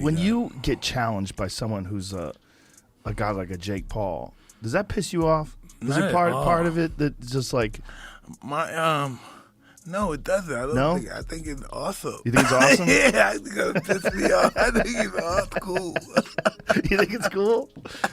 When you get challenged by someone who's a guy like a Jake Paul, does that piss you off? Is it part of it that's just like No, it doesn't. I think it's awesome. You think it's awesome? Yeah, I think it'll piss me off. I think it's cool. You think it's cool?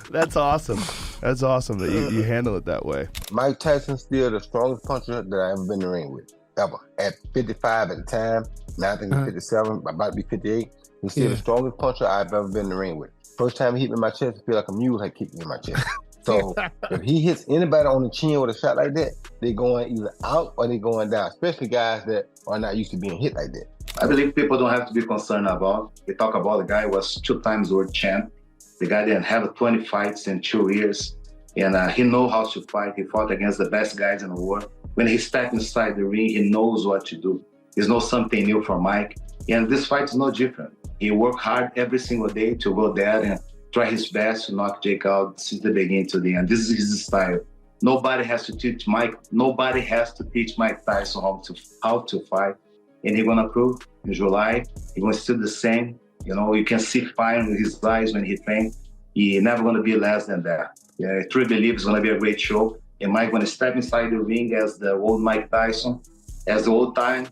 That's awesome. That's awesome that you handle it that way. Mike Tyson's still the strongest puncher that I've ever been in the ring with, ever. At 55 at the time, now I think he's 57, about to be 58. He's still the strongest puncher I've ever been in the ring with. First time he hit me in my chest, I feel like a mule had kicked me in my chest. So if he hits anybody on the chin with a shot like that, they're going either out or they're going down, especially guys that are not used to being hit like that. I believe people don't have to be concerned about. They talk about the guy was 2 times world champ. The guy didn't have 20 fights in 2 years. And he knows how to fight. He fought against the best guys in the world. When he steps inside the ring, he knows what to do. There's no something new for Mike. And this fight is no different. He worked hard every single day to go there and try his best to knock Jake out since the beginning to the end. This is his style. Nobody has to teach Mike. Nobody has to teach Mike Tyson how to fight. And he's gonna prove in July. He's gonna still the same. You know, you can see fire in his eyes when he trains. He's never gonna be less than that. Yeah, I truly believe it's gonna be a great show. And Mike gonna step inside the ring as the old Mike Tyson, as the old time.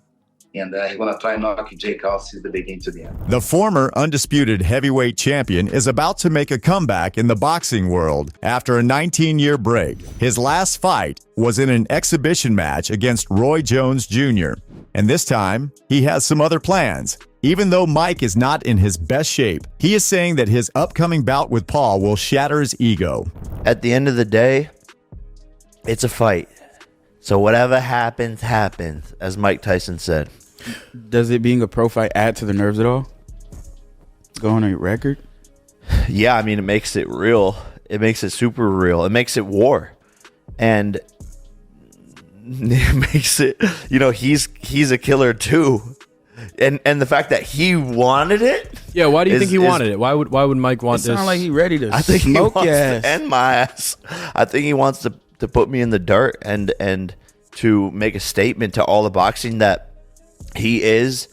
And he's going to try and knock Jake out since the beginning to the end. The former undisputed heavyweight champion is about to make a comeback in the boxing world after a 19-year break. His last fight was in an exhibition match against Roy Jones Jr. And this time, he has some other plans. Even though Mike is not in his best shape, he is saying that his upcoming bout with Paul will shatter his ego. At the end of the day, it's a fight. So whatever happens, happens, as Mike Tyson said. Does it being a pro fight add to the nerves at all? Going on your record? Yeah, I mean, it makes it real. It makes it super real. It makes it war. And it makes it, you know, he's a killer too. And the fact that he wanted it. Yeah, why do you think he wanted it? Why would Mike want this? It sounds like he ready to I think smoke he wants your ass. to end my ass. I think he wants to put me in the dirt and to make a statement to all the boxing that he is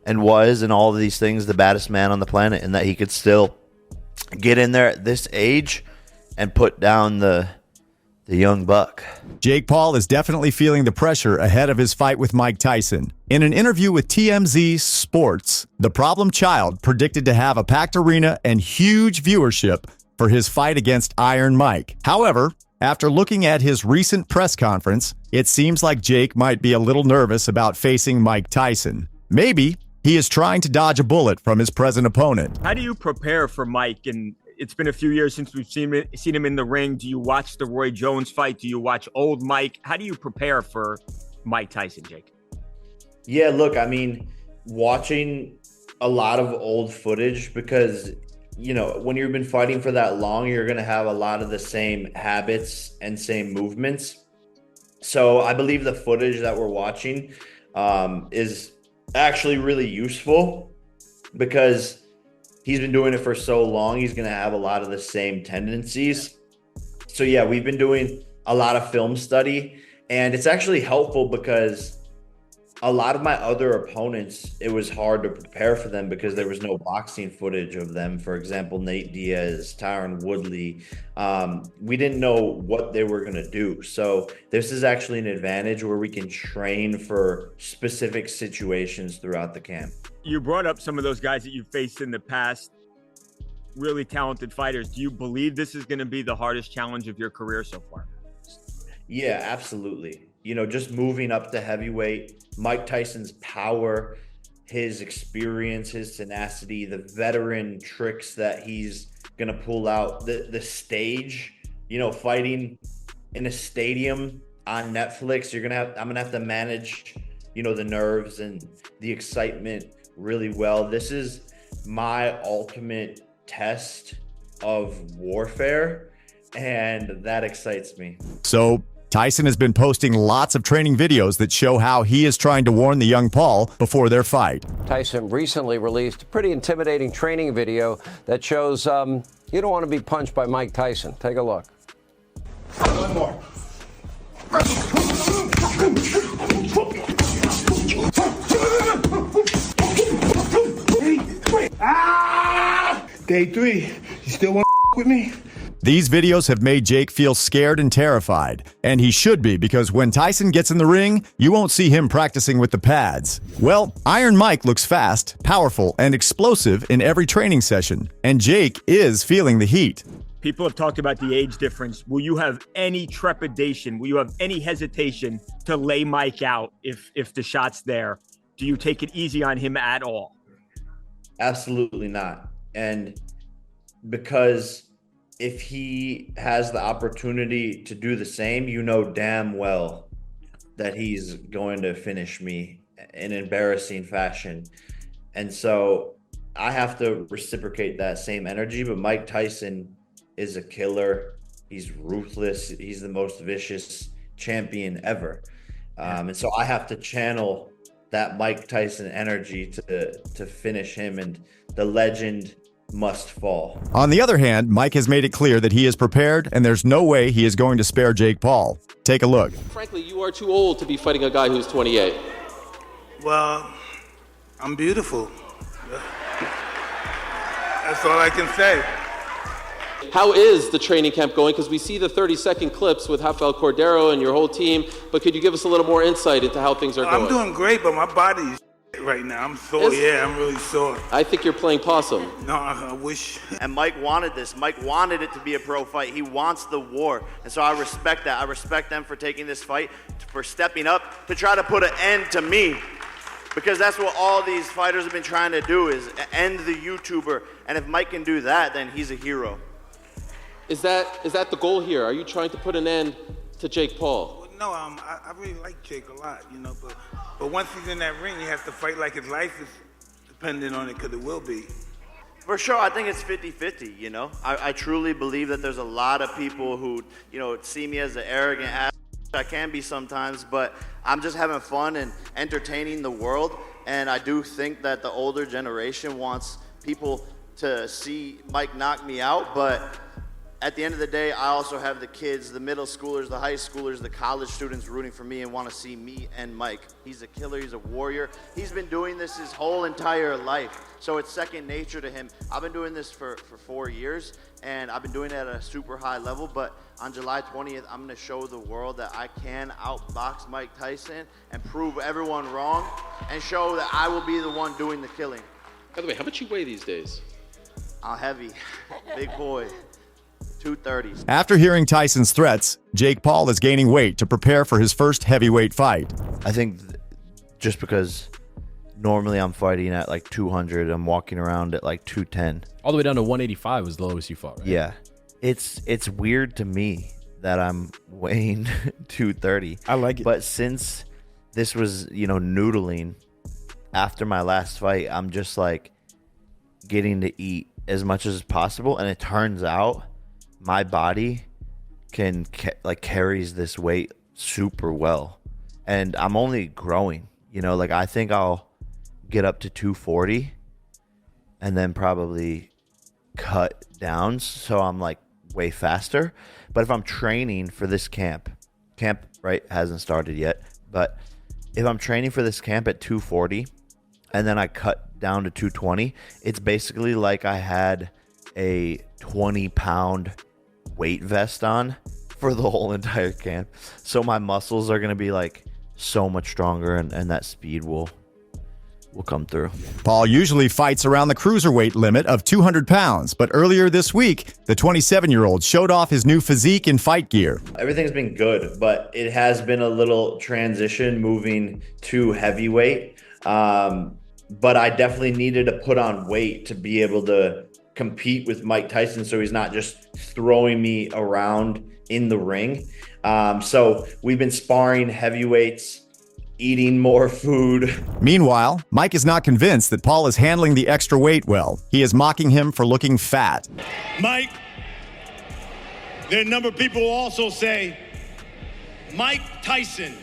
and was and all of these things the baddest man on the planet, and that he could still get in there at this age and put down the young buck. Jake Paul is definitely feeling the pressure ahead of his fight with Mike Tyson. In an interview with TMZ Sports, the problem child predicted to have a packed arena and huge viewership for his fight against Iron Mike. However, after looking at his recent press conference, it seems like Jake might be a little nervous about facing Mike Tyson. Maybe he is trying to dodge a bullet from his present opponent. How do you prepare for Mike? And it's been a few years since we've seen him in the ring. Do you watch the Roy Jones fight? Do you watch old Mike? How do you prepare for Mike Tyson, Jake? Yeah, look, I mean, watching a lot of old footage, because you know, when you've been fighting for that long, you're going to have a lot of the same habits and same movements. So I believe the footage that we're watching is actually really useful, because he's been doing it for so long. He's going to have a lot of the same tendencies. So yeah, we've been doing a lot of film study, and it's actually helpful because a lot of my other opponents, it was hard to prepare for them because there was no boxing footage of them. For example, Nate Diaz, Tyron Woodley. We didn't know what they were going to do. So this is actually an advantage where we can train for specific situations throughout the camp. You brought up some of those guys that you faced in the past, really talented fighters. Do you believe this is going to be the hardest challenge of your career so far? Yeah, absolutely. You know, just moving up to heavyweight, Mike Tyson's power, his experience, his tenacity, the veteran tricks that he's going to pull out, the stage, you know, fighting in a stadium on Netflix, I'm going to have to manage, you know, the nerves and the excitement really well. This is my ultimate test of warfare, and that excites me. So Tyson has been posting lots of training videos that show how he is trying to warn the young Paul before their fight. Tyson recently released a pretty intimidating training video that shows you don't want to be punched by Mike Tyson. Take a look. One more. Ah! Day 3, you still want to with me? These videos have made Jake feel scared and terrified, and he should be, because when Tyson gets in the ring, you won't see him practicing with the pads. Well, Iron Mike looks fast, powerful, and explosive in every training session, and Jake is feeling the heat. People have talked about the age difference. Will you have any trepidation? Will you have any hesitation to lay Mike out if the shot's there? Do you take it easy on him at all? Absolutely not. And because if he has the opportunity to do the same, you know damn well that he's going to finish me in embarrassing fashion. And so I have to reciprocate that same energy. But Mike Tyson is a killer. He's ruthless. He's the most vicious champion ever. And so I have to channel that Mike Tyson energy to finish him, and the legend must fall. On the other hand, Mike has made it clear that he is prepared, and there's no way he is going to spare Jake Paul. Take a look. Frankly, you are too old to be fighting a guy who's 28. Well, I'm beautiful. That's all I can say. How is the training camp going? Because we see the 30-second clips with Rafael Cordero and your whole team, but could you give us a little more insight into how things are going? I'm doing great, but my body's right now. I'm sore. I'm really sore. I think you're playing possum. No, I wish. And Mike wanted this. Mike wanted it to be a pro fight. He wants the war. And so I respect that. I respect them for taking this fight, for stepping up to try to put an end to me. Because that's what all these fighters have been trying to do, is end the YouTuber. And if Mike can do that, then he's a hero. Is that the goal here? Are you trying to put an end to Jake Paul? Well, no, I really like Jake a lot, but once he's in that ring, you have to fight like his life is dependent on it, because it will be. For sure, I think it's 50-50, I truly believe that there's a lot of people who, see me as an arrogant ass. I can be sometimes, but I'm just having fun and entertaining the world. And I do think that the older generation wants people to see Mike knock me out, but at the end of the day, I also have the kids, the middle schoolers, the high schoolers, the college students rooting for me and want to see me and Mike. He's a killer. He's a warrior. He's been doing this his whole entire life, so it's second nature to him. I've been doing this for 4 years, and I've been doing it at a super high level, but on July 20th, I'm going to show the world that I can outbox Mike Tyson and prove everyone wrong and show that I will be the one doing the killing. By the way, how much you weigh these days? I'm heavy. Big boy. 230s. After hearing Tyson's threats, Jake Paul is gaining weight to prepare for his first heavyweight fight. I think just because normally I'm fighting at like 200, I'm walking around at like 210. All the way down to 185 was the lowest you fought, right? Yeah. It's weird to me that I'm weighing 230. I like it. But since this was, noodling after my last fight, I'm just like getting to eat as much as possible, and it turns out my body can carries this weight super well, and I'm only growing. I think I'll get up to 240 and then probably cut down, so I'm like way faster. But if I'm training for this camp right hasn't started yet, but if I'm training for this camp at 240 and then I cut down to 220, it's basically like I had a 20-pound weight vest on for the whole entire camp. So my muscles are going to be like so much stronger, and that speed will come through. Paul usually fights around the cruiserweight limit of 200 pounds, but earlier this week, the 27-year-old showed off his new physique in fight gear. Everything's been good, but it has been a little transition moving to heavyweight. But I definitely needed to put on weight to be able to compete with Mike Tyson, so he's not just throwing me around in the ring. So we've been sparring heavyweights, eating more food. Meanwhile, Mike is not convinced that Paul is handling the extra weight well. He is mocking him for looking fat. Mike, there are a number of people who also say Mike Tyson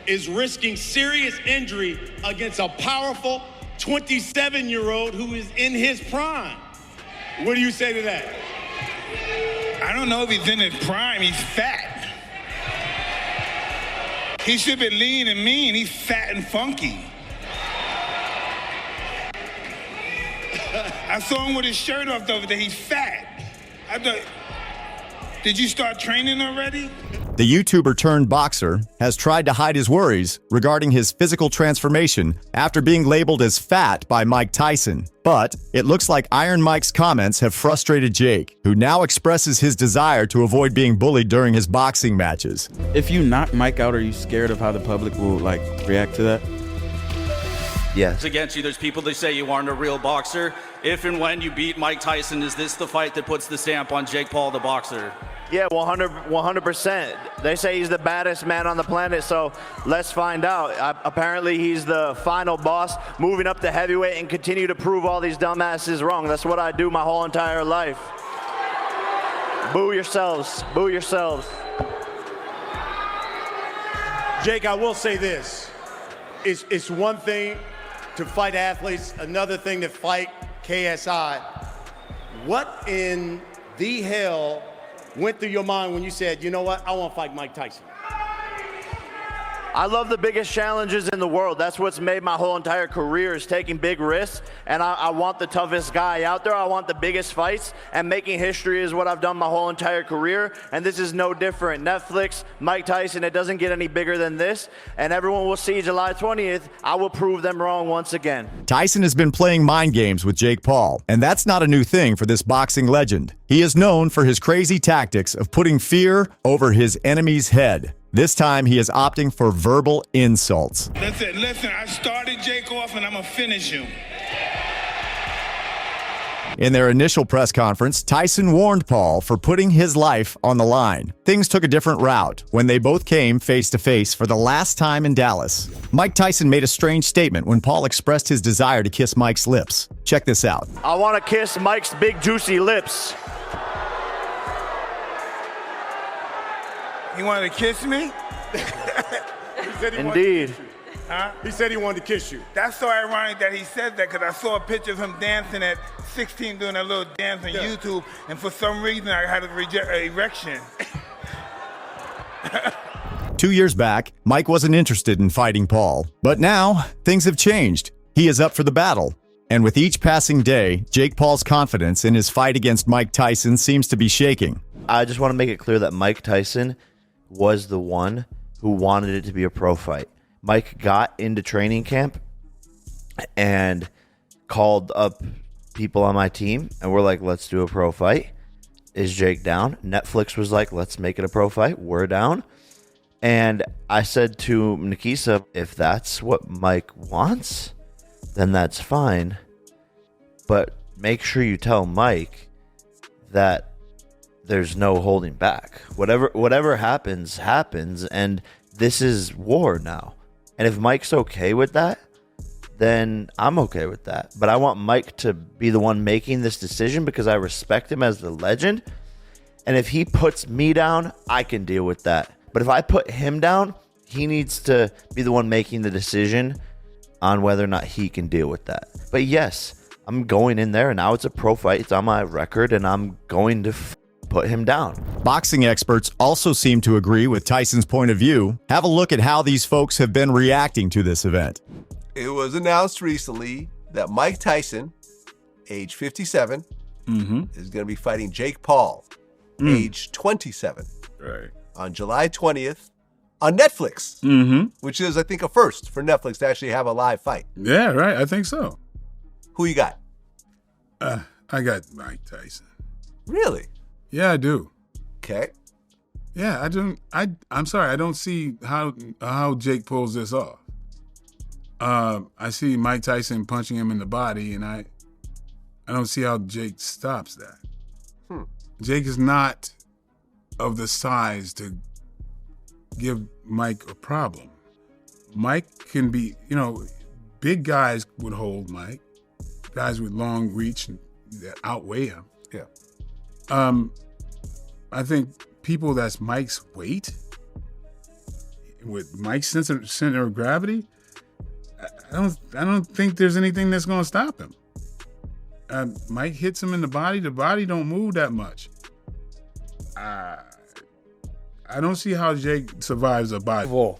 is risking serious injury against a powerful 27-year-old who is in his prime. What do you say to that? I don't know if he's in his prime. He's fat. He should be lean and mean. He's fat and funky. I saw him with his shirt off the other day. He's fat. I thought, did you start training already? The YouTuber turned boxer has tried to hide his worries regarding his physical transformation after being labeled as fat by Mike Tyson. But it looks like Iron Mike's comments have frustrated Jake, who now expresses his desire to avoid being bullied during his boxing matches. If you knock Mike out, are you scared of how the public will react to that? Yes. It's against you. There's people that say you aren't a real boxer. If and when you beat Mike Tyson, is this the fight that puts the stamp on Jake Paul, the boxer? Yeah, 100%. They say he's the baddest man on the planet, so let's find out. Apparently, he's the final boss, moving up to heavyweight and continue to prove all these dumbasses wrong. That's what I do my whole entire life. Boo yourselves. Boo yourselves. Jake, I will say this. It's one thing to fight athletes, another thing to fight KSI. What in the hell went through your mind when you said, you know what, I want to fight Mike Tyson? I love the biggest challenges in the world. That's what's made my whole entire career, is taking big risks. And I want the toughest guy out there. I want the biggest fights. And making history is what I've done my whole entire career. And this is no different. Netflix, Mike Tyson, it doesn't get any bigger than this. And everyone will see July 20th. I will prove them wrong once again. Tyson has been playing mind games with Jake Paul, and that's not a new thing for this boxing legend. He is known for his crazy tactics of putting fear over his enemy's head. This time, he is opting for verbal insults. Listen, I started Jake off and I'm going to finish him. In their initial press conference, Tyson warned Paul for putting his life on the line. Things took a different route when they both came face-to-face for the last time in Dallas. Mike Tyson made a strange statement when Paul expressed his desire to kiss Mike's lips. Check this out. I want to kiss Mike's big, juicy lips. You wanted to kiss me? Indeed. Huh? He said he wanted to kiss you. That's so ironic that he said that, because I saw a picture of him dancing at 16 doing a little dance on YouTube, and for some reason I had an erection. 2 years back, Mike wasn't interested in fighting Paul. But now, things have changed. He is up for the battle. And with each passing day, Jake Paul's confidence in his fight against Mike Tyson seems to be shaking. I just want to make it clear that Mike Tyson was the one who wanted it to be a pro fight. Mike got into training camp and called up people on my team, and we're like, let's do a pro fight. Is Jake down? Netflix was like, let's make it a pro fight. We're down. And I said to Nikisa, if that's what Mike wants, then that's fine. But make sure you tell Mike that there's no holding back. Whatever happens, happens, and this is war now. And if Mike's okay with that, then I'm okay with that. But I want Mike to be the one making this decision because I respect him as the legend. And if he puts me down, I can deal with that. But if I put him down, he needs to be the one making the decision on whether or not he can deal with that. But yes, I'm going in there, and now it's a pro fight. It's on my record, and I'm going to put him down. Boxing experts also seem to agree with Tyson's point of view. Have a look at how these folks have been reacting to this event. It was announced recently that Mike Tyson, age 57, is going to be fighting Jake Paul, age 27, on July 20th on Netflix, which is, I think, a first for Netflix to actually have a live fight. Yeah, right. I think so. Who you got? I got Mike Tyson. Really? Yeah, I do. Okay. Yeah, I don't. I'm sorry. I don't see how Jake pulls this off. I see Mike Tyson punching him in the body, and I don't see how Jake stops that. Jake is not of the size to give Mike a problem. Mike can be, big guys would hold Mike, guys with long reach that outweigh him. Yeah. I think people that's Mike's weight, with Mike's center of gravity, I don't think there's anything that's going to stop him. Mike hits him in the body don't move that much. I don't see how Jake survives a body. Well,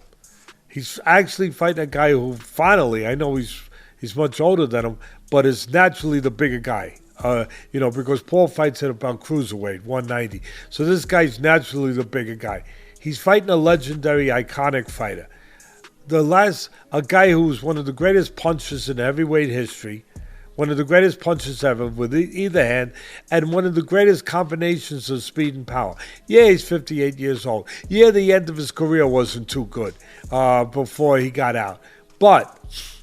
he's actually fighting a guy who finally, I know he's much older than him, but is naturally the bigger guy. because Paul fights at about cruiserweight, 190. So this guy's naturally the bigger guy. He's fighting a legendary, iconic fighter. A guy who was one of the greatest punchers in heavyweight history, one of the greatest punchers ever with either hand, and one of the greatest combinations of speed and power. Yeah, he's 58 years old. Yeah, the end of his career wasn't too good before he got out. But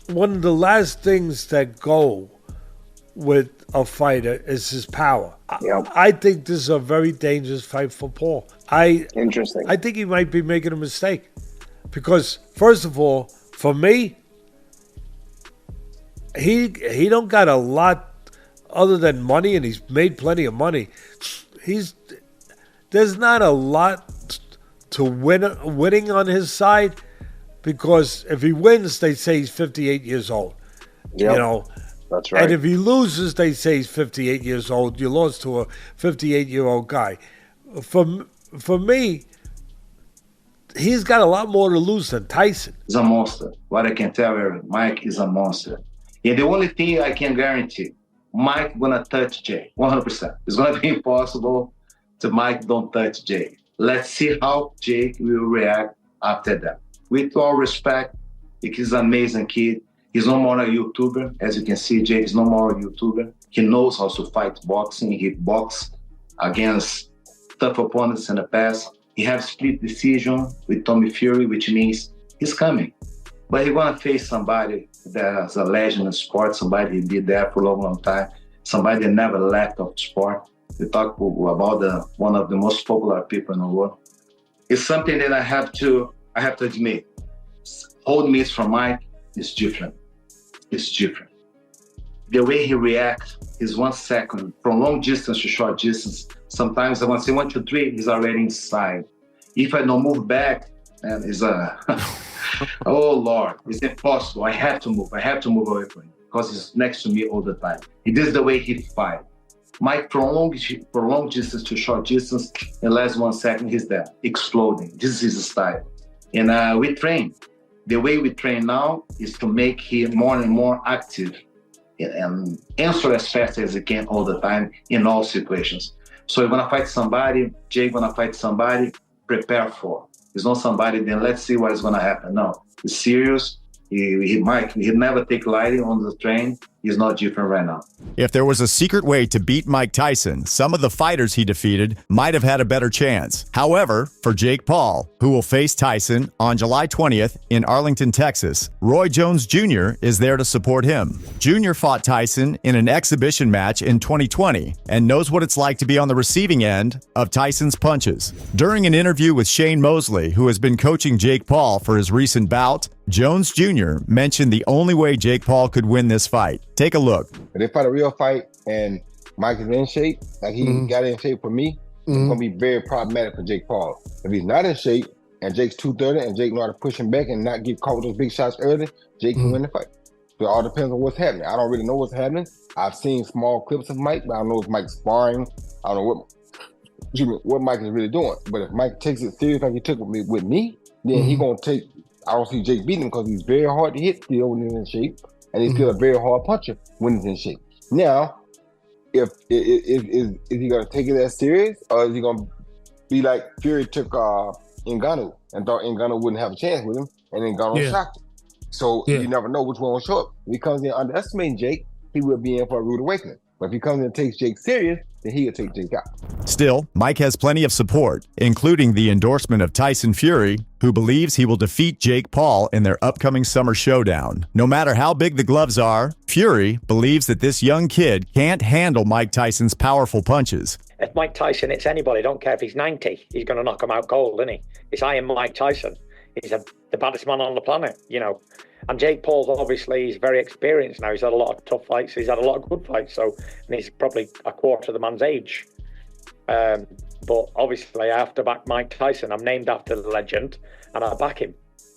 one of the last things that go with a fighter is his power. Yep. I think this is a very dangerous fight for Paul. Interesting. I think he might be making a mistake. Because, first of all, for me, he don't got a lot other than money, and he's made plenty of money. There's not a lot to winning on his side, because if he wins, they say he's 58 years old. Yep. That's right. And if he loses, they say he's 58 years old. You lost to a 58-year-old guy. For me, he's got a lot more to lose than Tyson. He's a monster. What I can tell you, Mike is a monster. And the only thing I can guarantee, Mike gonna touch Jay, 100%. It's gonna be impossible to Mike don't touch Jay. Let's see how Jake will react after that. With all respect, he's an amazing kid. He's no more a YouTuber. As you can see, Jake is no more a YouTuber. He knows how to fight boxing. He boxed against tough opponents in the past. He has split decision with Tommy Fury, which means he's coming. But he's going to face somebody that's a legend in sport, somebody who did that for a long, long time, somebody that never left of sport. We talk about one of the most popular people in the world. It's something that I have to admit. Hold meets from Mike is different. It's different. The way he reacts is 1 second, from long distance to short distance. Sometimes I want to say 1, 2, 3, he's already inside. If I don't move back, and it's oh Lord, it's impossible. I have to move away from him because he's next to me all the time. This is the way he fights. Mike, from long distance to short distance, in less 1 second, he's there, exploding. This is his style. And we train. The way we train now is to make him more and more active and answer as fast as he can all the time in all situations. So you're gonna fight somebody, Jake gonna fight somebody, prepare for. It's not somebody, then let's see what is gonna happen. No, it's serious. He never take lightly on the train. He's not different right now. If there was a secret way to beat Mike Tyson, some of the fighters he defeated might have had a better chance. However, for Jake Paul, who will face Tyson on July 20th in Arlington, Texas, Roy Jones Jr. is there to support him. Jr. fought Tyson in an exhibition match in 2020 and knows what it's like to be on the receiving end of Tyson's punches. During an interview with Shane Mosley, who has been coaching Jake Paul for his recent bout, Jones Jr. mentioned the only way Jake Paul could win this fight. Take a look. If they fight a real fight and Mike is in shape, like he got in shape for me, it's going to be very problematic for Jake Paul. If he's not in shape and Jake's 230 and Jake know how to push him back and not get caught with those big shots early, Jake can win the fight. So it all depends on what's happening. I don't really know what's happening. I've seen small clips of Mike, but I don't know if Mike's sparring. I don't know what Mike is really doing. But if Mike takes it serious like he took with me, then he's going to take. I don't see Jake beating him because he's very hard to hit still when he's in shape, and he's still a very hard puncher when he's in shape. Now, is he going to take it as serious, or is he going to be like Fury took Ngannou and thought Ngannou wouldn't have a chance with him, and Ngannou shocked him? So you never know which one will show up. If he comes in underestimating Jake, he will be in for a rude awakening. But if he comes in and takes Jake serious, then he'll take Jake out. Still, Mike has plenty of support, including the endorsement of Tyson Fury, who believes he will defeat Jake Paul in their upcoming summer showdown. No matter how big the gloves are, Fury believes that this young kid can't handle Mike Tyson's powerful punches. If Mike Tyson hits anybody, don't care if he's 90, he's going to knock him out cold, isn't he? It's I am Mike Tyson. He's the baddest man on the planet, you know. And Jake Paul's obviously, he's very experienced now. He's had a lot of tough fights. He's had a lot of good fights. So, and he's probably a quarter of the man's age. But obviously, I have to back Mike Tyson. I'm named after the legend, and I back him.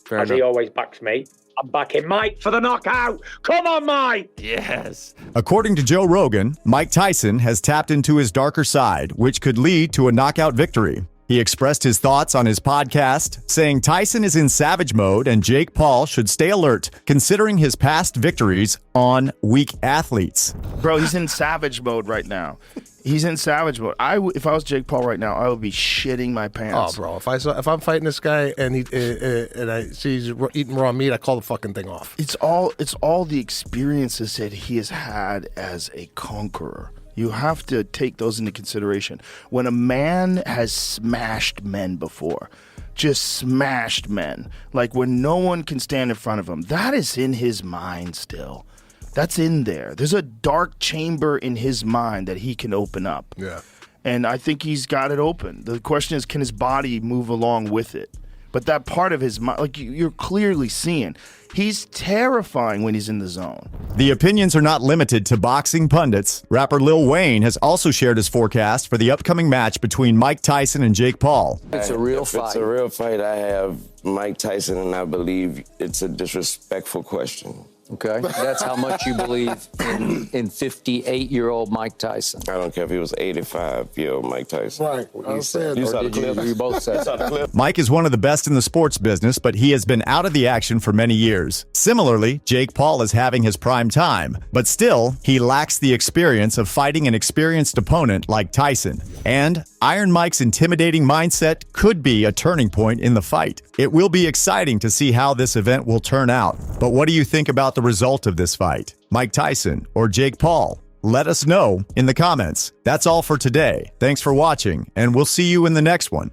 Fair as enough. he always backs me. I'm backing Mike for the knockout. Come on, Mike. Yes. According to Joe Rogan, Mike Tyson has tapped into his darker side, which could lead to a knockout victory. He expressed his thoughts on his podcast, saying Tyson is in savage mode and Jake Paul should stay alert, considering his past victories on weak athletes. Bro, he's in savage mode right now. He's in savage mode. If I was Jake Paul right now, I would be shitting my pants. Oh, bro, if I'm fighting this guy and I see he's eating raw meat, I call the fucking thing off. It's all the experiences that he has had as a conqueror. You have to take those into consideration. When a man has smashed men before, just smashed men, like when no one can stand in front of him, that is in his mind still. That's in there. There's a dark chamber in his mind that he can open up. Yeah. And I think he's got it open. The question is, can his body move along with it? But that part of his mind, like you're clearly seeing, he's terrifying when he's in the zone. The opinions are not limited to boxing pundits. Rapper Lil Wayne has also shared his forecast for the upcoming match between Mike Tyson and Jake Paul. It's a real fight. If it's a real fight, I have Mike Tyson, and I believe it's a disrespectful question. Okay, that's how much you believe in 58-year-old Mike Tyson. I don't care if he was 85-year-old Mike Tyson. Right. You saw the clip. You both said. Mike is one of the best in the sports business, but he has been out of the action for many years. Similarly, Jake Paul is having his prime time, but still, he lacks the experience of fighting an experienced opponent like Tyson. And Iron Mike's intimidating mindset could be a turning point in the fight. It will be exciting to see how this event will turn out. But what do you think about the result of this fight? Mike Tyson or Jake Paul? Let us know in the comments. That's all for today. Thanks for watching, and we'll see you in the next one.